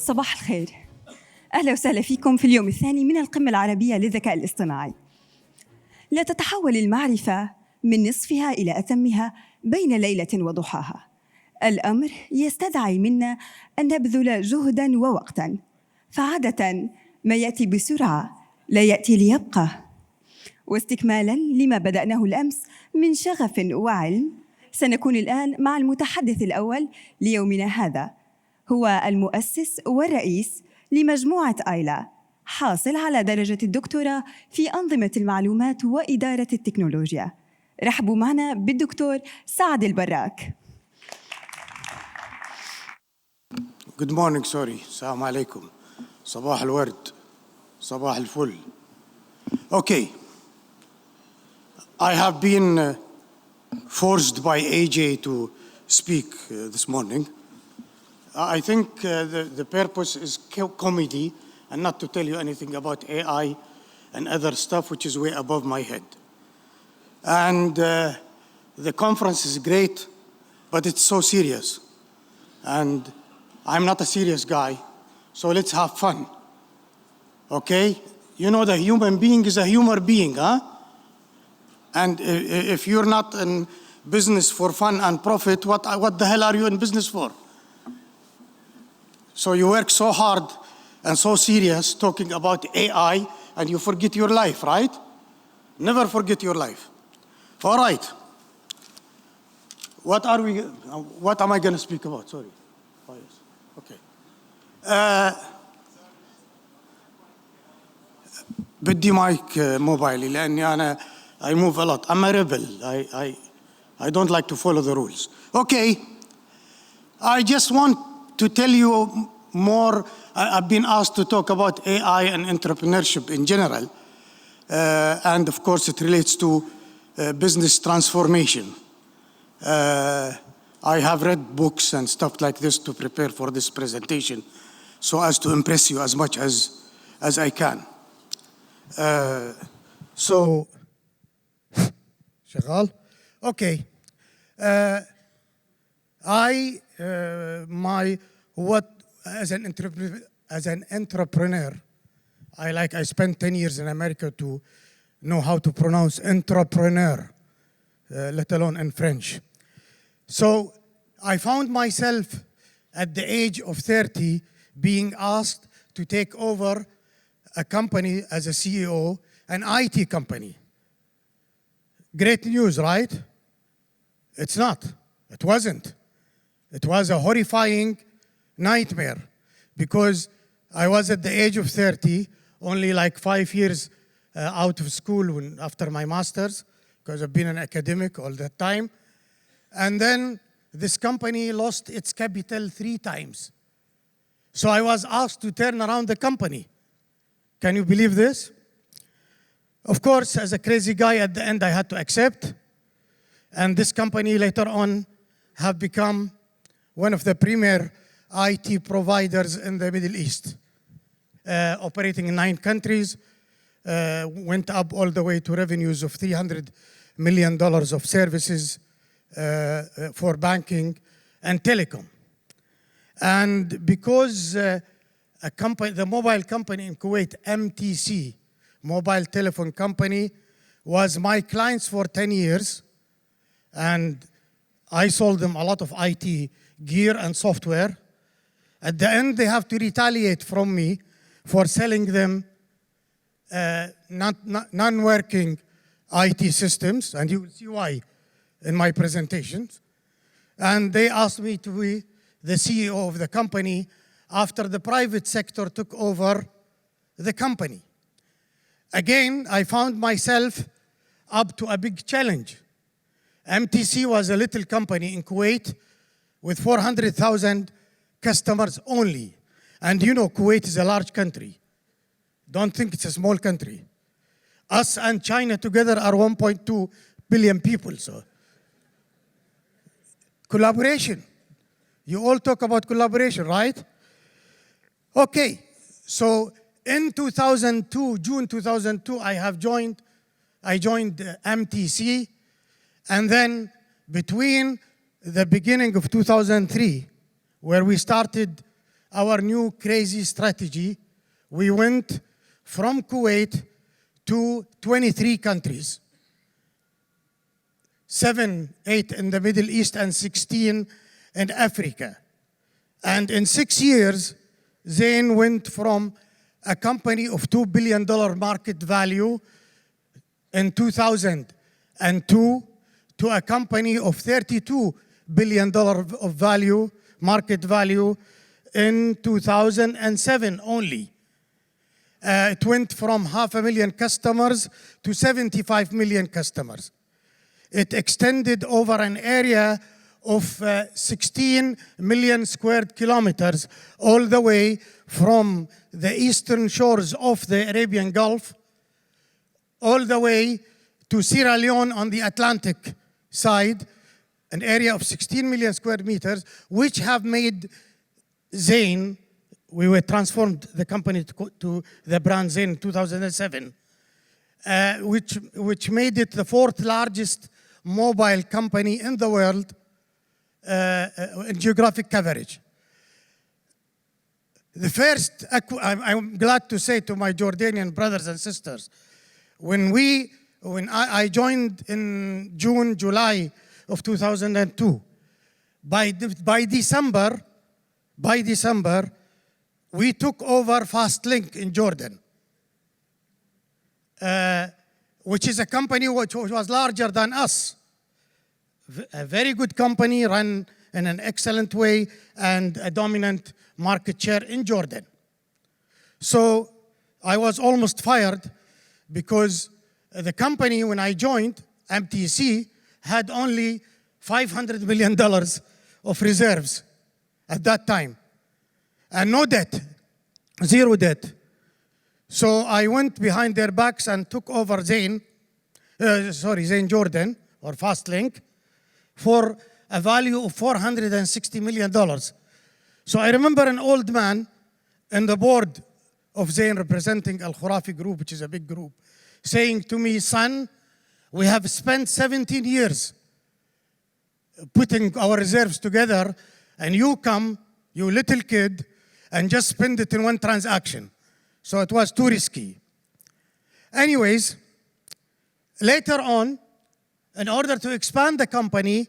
صباح الخير. أهلا وسهلا فيكم في اليوم الثاني من القمة العربية للذكاء الاصطناعي. لا تتحول المعرفة من نصفها إلى أتمها بين ليلة وضحاها. الأمر يستدعي منا أن نبذل جهداً ووقتاً، فعادة ما يأتي بسرعة لا يأتي ليبقى. واستكمالاً لما بدأناه الأمس من شغف وعلم، سنكون الآن مع المتحدث الأول ليومنا هذا. هو المؤسس والرئيس لمجموعة آيلا، حاصل على درجة الدكتوراه في أنظمة المعلومات وإدارة التكنولوجيا. رحبوا معنا بالدكتور سعد البراك. Good morning, sorry. السلام عليكم. صباح الورد. صباح الفل. Okay. I have been forced by AJ to speak this morning. I think the purpose is comedy and not to tell you anything about AI and other stuff which is way above my head. And the conference is great, but it's so serious. And I'm not a serious guy, so let's have fun. Okay? You know, the human being is a humor being, huh? And if you're not in business for fun and profit, what the hell are you in business for? So you work so hard and so serious talking about AI and you forget your life, right? Never forget your life. All right. What am I going to speak about? Sorry. Oh, yes. Okay. بدي مايك موبايلي لأني أنا I move a lot. I'm a rebel. I don't like to follow the rules. Okay. I just want to tell you more. I've been asked to talk about AI and entrepreneurship in general. And of course, it relates to business transformation. I have read books and stuff like this to prepare for this presentation so as to impress you as much as I can. So, شغال? Okay. As an entrepreneur, I spent 10 years in America to know how to pronounce entrepreneur, let alone in French. So I found myself at the age of 30 being asked to take over a company as a CEO, an IT company. Great news, right? It's not. It wasn't. It was a horrifying nightmare because I was at the age of 30, only like 5 years out of school after my master's, because I've been an academic all that time. And then this company lost its capital 3 times. So I was asked to turn around the company. Can you believe this? Of course, as a crazy guy, at the end I had to accept. And this company later on have become one of the premier IT providers in the Middle East, operating in 9 countries, went up all the way to revenues of $300 million of services for banking and telecom. And because the mobile company in Kuwait, MTC, mobile telephone company, was my clients for 10 years, and I sold them a lot of IT gear and software. At the end, they have to retaliate from me for selling them non-working IT systems, and you will see why in my presentations. And they asked me to be the CEO of the company after the private sector took over the company. Again, I found myself up to a big challenge. MTC was a little company in Kuwait with 400,000 customers only. And you know, Kuwait is a large country. Don't think it's a small country. Us and China together are 1.2 billion people, so. Collaboration. You all talk about collaboration, right? Okay, so in 2002, June 2002, I joined MTC, and then between the beginning of 2003, where we started our new crazy strategy, we went from Kuwait to 23 countries. 7, 8 in the Middle East and 16 in Africa. And in 6 years, Zain went from a company of $2 billion market value in 2002 to a company of $32 billion of value, market value, in 2007 only. It went from 500,000 customers to 75 million customers. It extended over an area of 16 million square kilometers, all the way from the eastern shores of the Arabian Gulf, all the way to Sierra Leone on the Atlantic side, an area of 16 million square meters, which have made Zain, we were transformed the company to the brand Zain in 2007, which made it the 4th largest mobile company in the world in geographic coverage. The first, I'm glad to say to my Jordanian brothers and sisters, when I joined in June, July of 2002, by December, we took over Fastlink in Jordan, which is a company which was larger than us. A very good company run in an excellent way and a dominant market share in Jordan. So I was almost fired because the company, when I joined, MTC, had only $500 million of reserves at that time. And no debt, 0 debt. So I went behind their backs and took over Zain Jordan, or Fastlink, for a value of $460 million. So I remember an old man in the board of Zain, representing Al Khurafi Group, which is a big group, saying to me, "Son, we have spent 17 years putting our reserves together, and you come, you little kid, and just spend it in one transaction." So it was too risky. Anyways, later on, in order to expand the company,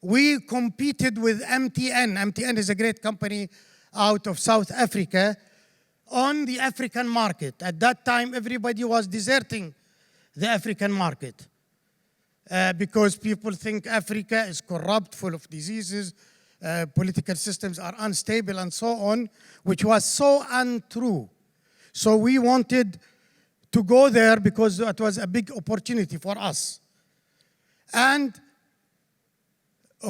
we competed with MTN. MTN is a great company out of South Africa on the African market. At that time, everybody was deserting the African market because people think Africa is corrupt, full of diseases, political systems are unstable, and so on, which was so untrue. So we wanted to go there because it was a big opportunity for us. And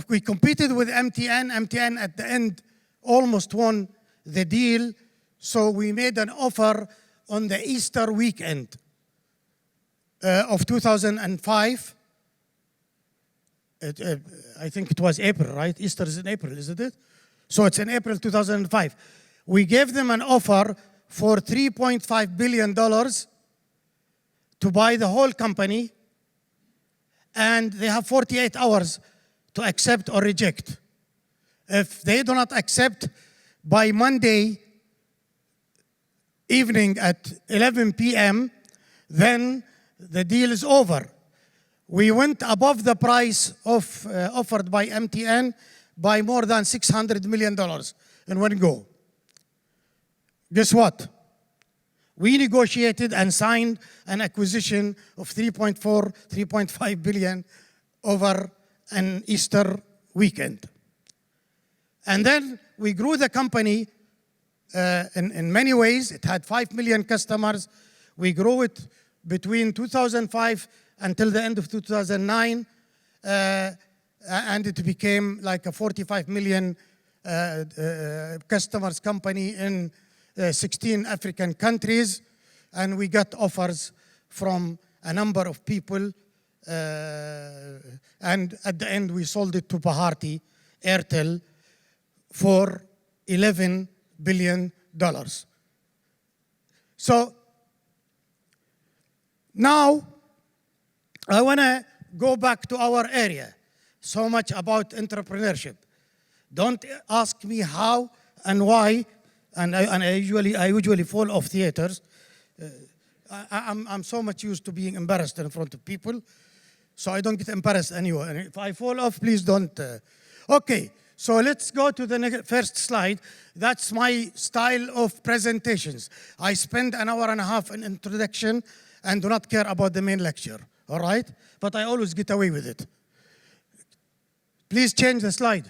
we competed with MTN. MTN at the end almost won the deal. So we made an offer on the Easter weekend of 2005. I think it was April, right? Easter is in April, isn't it? So it's in April 2005. We gave them an offer for $3.5 billion to buy the whole company, and they have 48 hours to accept or reject. If they do not accept by Monday evening at 11 p.m., then the deal is over. We went above the price offered by MTN by more than $600 million in one go. Guess what? We negotiated and signed an acquisition of 3.5 billion over an Easter weekend. And then we grew the company in many ways. It had 5 million customers. We grew it between 2005 until the end of 2009, and it became like a 45 million customers company in 16 African countries, and we got offers from a number of people, and at the end we sold it to Bharti Airtel for $11 billion. So now I want to go back to our area. So much about entrepreneurship. Don't ask me how and why. And I usually fall off theaters. I'm so much used to being embarrassed in front of people, so I don't get embarrassed anyway. And if I fall off, please don't. Okay, so let's go to the first slide. That's my style of presentations. I spend an hour and a half in introduction and do not care about the main lecture, all right? But I always get away with it. Please change the slide.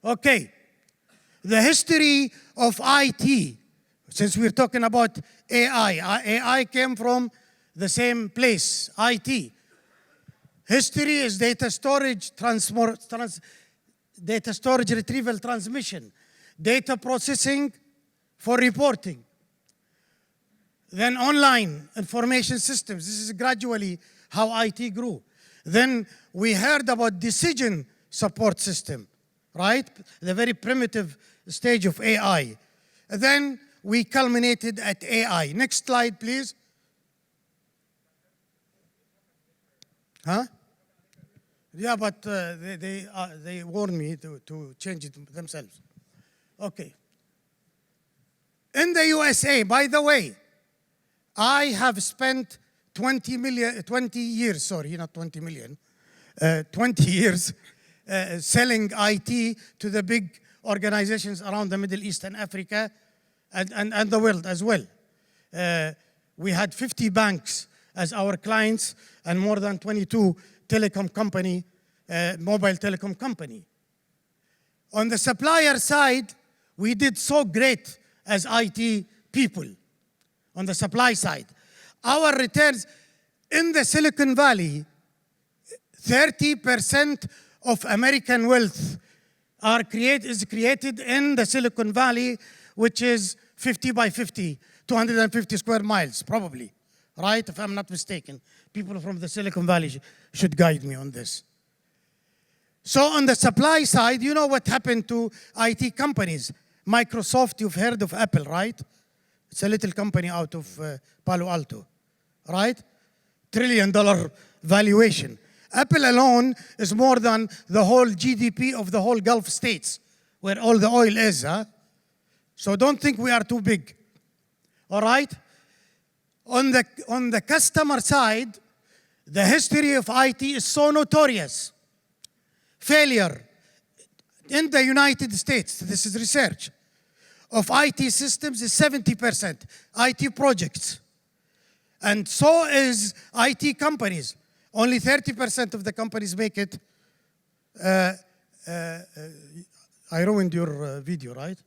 Okay, the history of IT. Since we're talking about AI, AI came from the same place, IT. History is data storage, data storage, retrieval, transmission, data processing for reporting. Then online information systems. This is gradually how IT grew. Then we heard about decision support system, right? The very primitive stage of AI. Then we culminated at AI. Next slide, please. Huh? Yeah, but they warned me to change it themselves. Okay. In the USA, by the way, I have spent 20 years selling IT to the big organizations around the Middle East and Africa and the world as well. We had 50 banks as our clients and more than 22 telecom company, mobile telecom company. On the supplier side, we did so great as IT people on the supply side. Our returns in the Silicon Valley, 30% of American wealth is created in the Silicon Valley, which is 50 by 50, 250 square miles, probably, right? If I'm not mistaken. People from the Silicon Valley should guide me on this. So on the supply side, you know what happened to IT companies. Microsoft, you've heard of Apple, right? It's a little company out of Palo Alto, right? $1 trillion valuation. Apple alone is more than the whole GDP of the whole Gulf states, where all the oil is, huh? So don't think we are too big, all right? On the customer side, the history of IT is so notorious. Failure in the United States, this is research, of IT systems is 70%, IT projects. And so is IT companies. Only 30% of the companies make it. I ruined your video, right?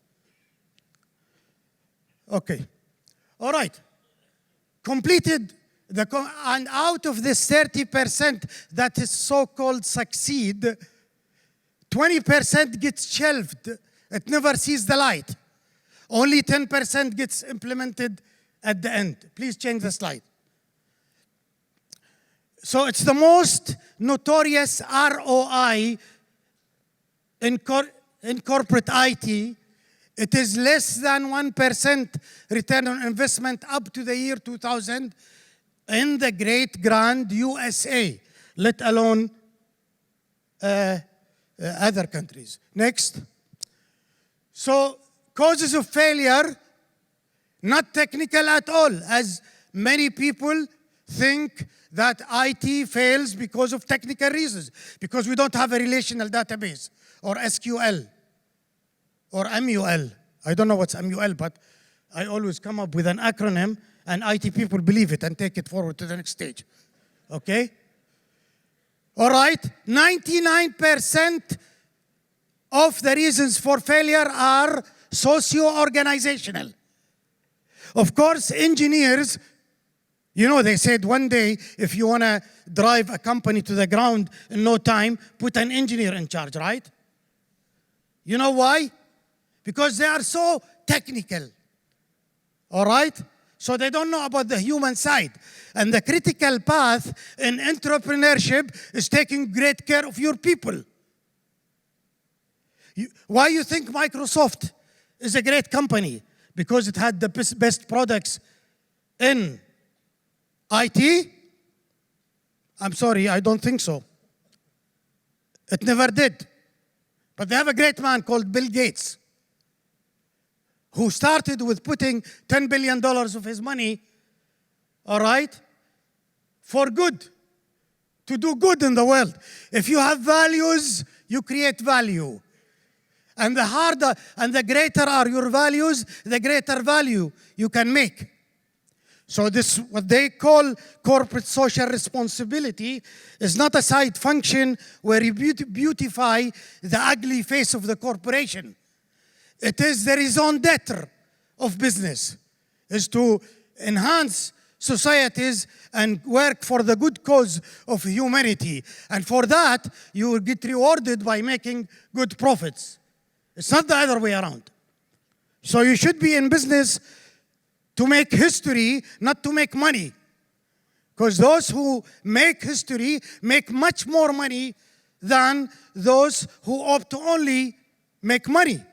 Okay. All right. Completed and out of this 30% that is so-called succeed, 20% gets shelved. It never sees the light. Only 10% gets implemented at the end. Please change the slide. So it's the most notorious ROI in corporate IT. It is less than 1% return on investment up to the year 2000 in the great grand USA, let alone other countries. Next. So causes of failure, not technical at all, as many people think that IT fails because of technical reasons, because we don't have a relational database or SQL or MUL. I don't know what's MUL, but I always come up with an acronym and IT people believe it and take it forward to the next stage, okay? All right, 99% of the reasons for failure are socio-organizational. Of course, engineers, you know, they said one day, if you want to drive a company to the ground in no time, put an engineer in charge, right? You know why? Because they are so technical, all right? So they don't know about the human side. And the critical path in entrepreneurship is taking great care of your people. Why you think Microsoft is a great company? Because it had the best products in IT? I'm sorry, I don't think so. It never did. But they have a great man called Bill Gates, who started with putting $10 billion of his money, all right, for good, to do good in the world. If you have values, you create value. And the harder and the greater are your values, the greater value you can make. So this, what they call corporate social responsibility, is not a side function where you beautify the ugly face of the corporation. It is the raison d'etre of business, is to enhance societies and work for the good cause of humanity. And for that, you will get rewarded by making good profits. It's not the other way around. So you should be in business to make history, not to make money. Because those who make history make much more money than those who opt to only make money.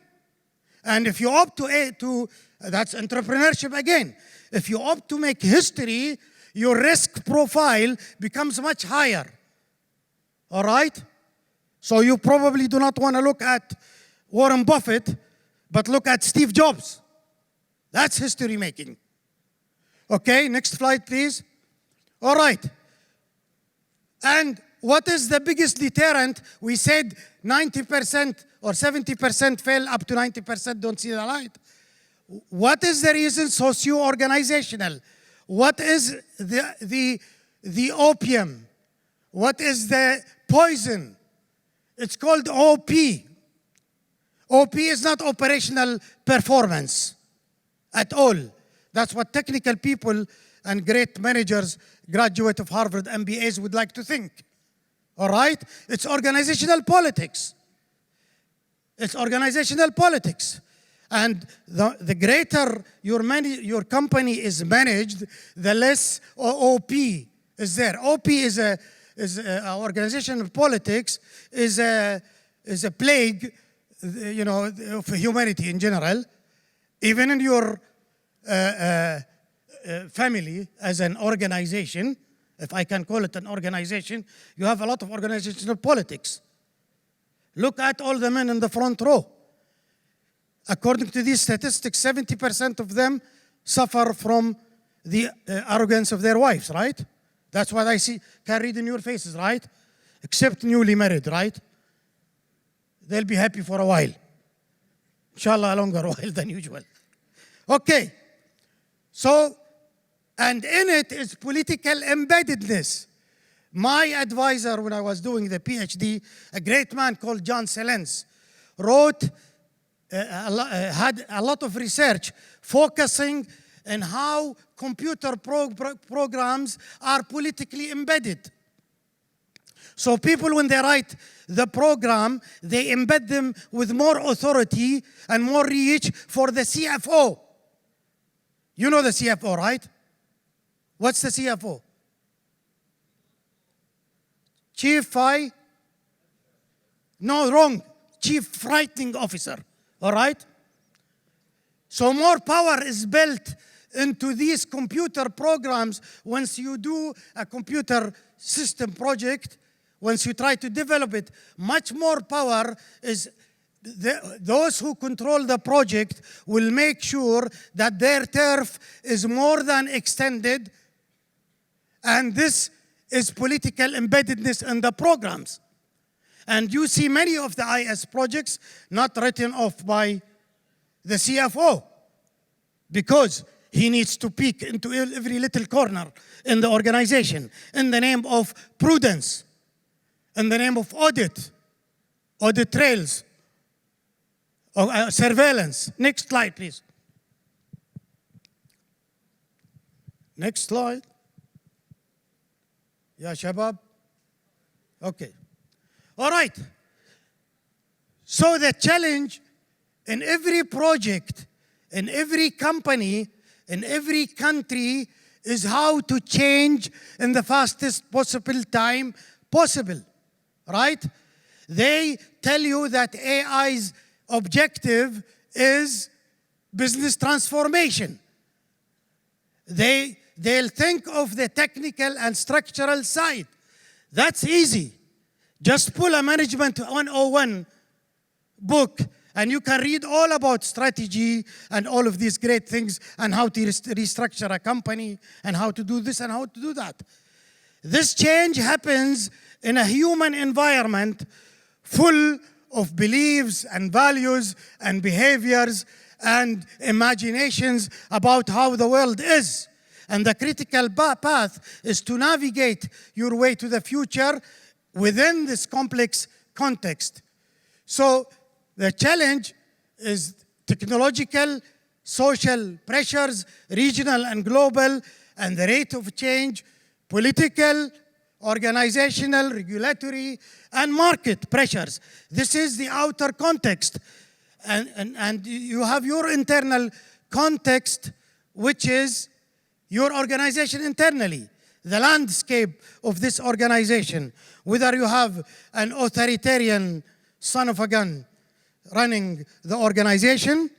And if you opt to that's entrepreneurship again. If you opt to make history, your risk profile becomes much higher. All right? So you probably do not want to look at Warren Buffett, but look at Steve Jobs. That's history making. Okay, next slide, please. All right. And what is the biggest deterrent? We said 90% or 70% fail, up to 90% don't see the light. What is the reason? Socio-organizational. What is the opium? What is the poison? It's called OP. OP is not operational performance at all. That's what technical people and great managers, graduate of Harvard MBAs would like to think. All right? It's organizational politics. It's organizational politics. And the greater your company is managed, the less OP is there. OP is organizational politics is a plague, you know, of humanity in general. Even in your family as an organization, if I can call it an organization, you have a lot of organizational politics. Look at all the men in the front row. According to these statistics, 70% of them suffer from the arrogance of their wives, right? That's what I can read in your faces, right? Except newly married, right? They'll be happy for a while. Inshallah, a longer while than usual. Okay. So, and in it is political embeddedness. My advisor when I was doing the PhD, a great man called John Selens, wrote, had a lot of research focusing on how computer programs are politically embedded. So people, when they write the program, they embed them with more authority and more reach for the CFO. You know the CFO, right? What's the CFO? No, wrong. Chief Frightening Officer, all right? So more power is built into these computer programs once you do a computer system project. Once you try to develop it, much more power is those who control the project will make sure that their turf is more than extended, and this is political embeddedness in the programs. And you see many of the IS projects not written off by the CFO because he needs to peek into every little corner in the organization in the name of prudence, in the name of audit trails, or surveillance. Next slide, please. Next slide. Ya Shabab. Okay. All right. So the challenge in every project, in every company, in every country is how to change in the fastest possible time possible, right? They tell you that AI's objective is business transformation. They'll think of the technical and structural side. That's easy. Just pull a management 101 book, and you can read all about strategy and all of these great things and how to restructure a company and how to do this and how to do that. This change happens in a human environment full of beliefs and values and behaviors and imaginations about how the world is. And the critical path is to navigate your way to the future within this complex context. So the challenge is technological, social pressures, regional and global, and the rate of change, political, organizational, regulatory, and market pressures. This is the outer context. And you have your internal context, which is your organization internally, the landscape of this organization. Whether you have an authoritarian son of a gun running the organization,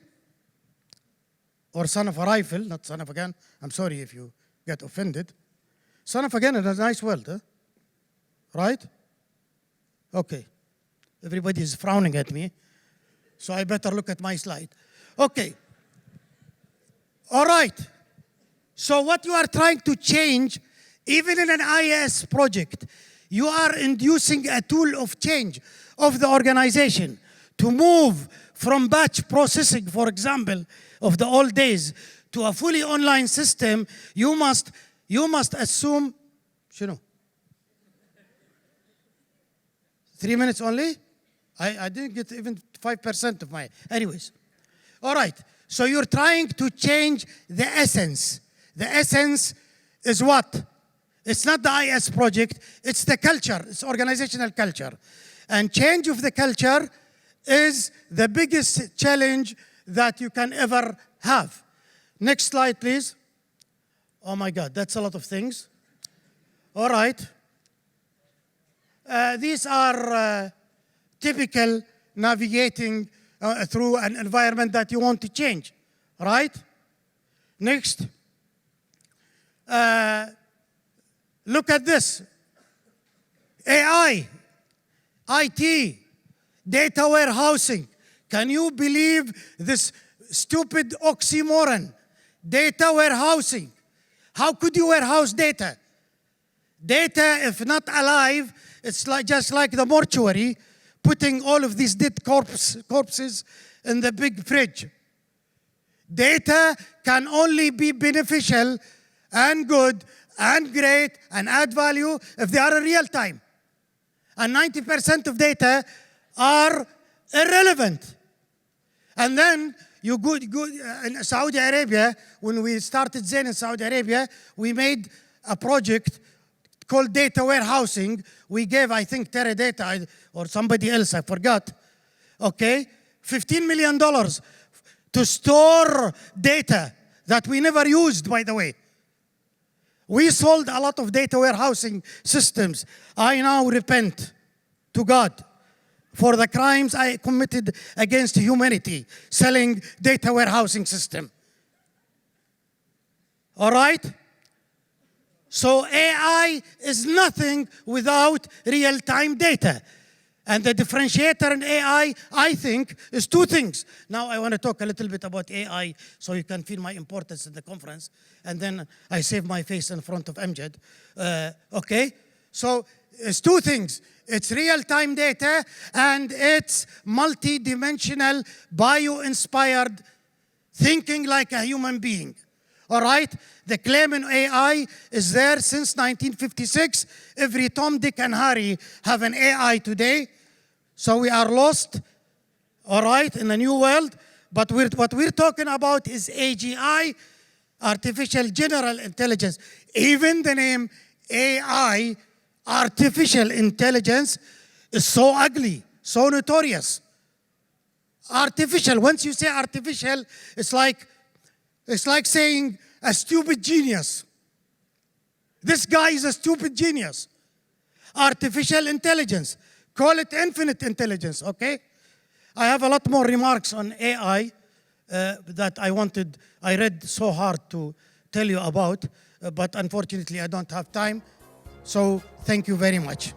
or son of a rifle, not son of a gun. I'm sorry if you get offended. Son of a gun is a nice word, huh? Right? Okay. Everybody is frowning at me, so I better look at my slide. Okay. All right. So what you are trying to change, even in an AAIS project, you are inducing a tool of change of the organization to move from batch processing, for example, of the old days, to a fully online system. You must assume, 3 minutes only? I didn't get even 5% of my, anyways. All right, so you're trying to change the essence. The essence is what? It's not the IS project, it's the culture, it's organizational culture. And change of the culture is the biggest challenge that you can ever have. Next slide, please. Oh my God, that's a lot of things. All right. These are typical navigating through an environment that you want to change, right? Next. Look at this. AI, IT, data warehousing. Can you believe this stupid oxymoron? Data warehousing. How could you warehouse data? Data, if not alive, it's like just like the mortuary, putting all of these dead corpses in the big fridge. Data can only be beneficial and good and great and add value if they are in real time. And 90% of data are irrelevant. And then you go in Saudi Arabia, when we started Zain in Saudi Arabia, we made a project called data warehousing. We gave, I think, Teradata or somebody else, I forgot, okay, $15 million to store data that we never used, by the way. We sold a lot of data warehousing systems. I now repent to God for the crimes I committed against humanity, selling data warehousing system. All right? So AI is nothing without real-time data. And the differentiator in AI, I think, is two things. Now I want to talk a little bit about AI so you can feel my importance in the conference. And then I save my face in front of Amjad. Okay? So it's two things. It's real-time data and it's multi-dimensional, bio-inspired thinking like a human being. All right? The claim in AI is there since 1956. Every Tom, Dick, and Harry have an AI today. So we are lost, all right, in a new world. But what we're talking about is AGI, Artificial General Intelligence. Even the name AI, Artificial Intelligence, is so ugly, so notorious. Artificial, once you say artificial, it's like saying a stupid genius. This guy is a stupid genius. Artificial intelligence. Call it infinite intelligence, okay? I have a lot more remarks on AI that I read so hard to tell you about, but unfortunately I don't have time. So thank you very much.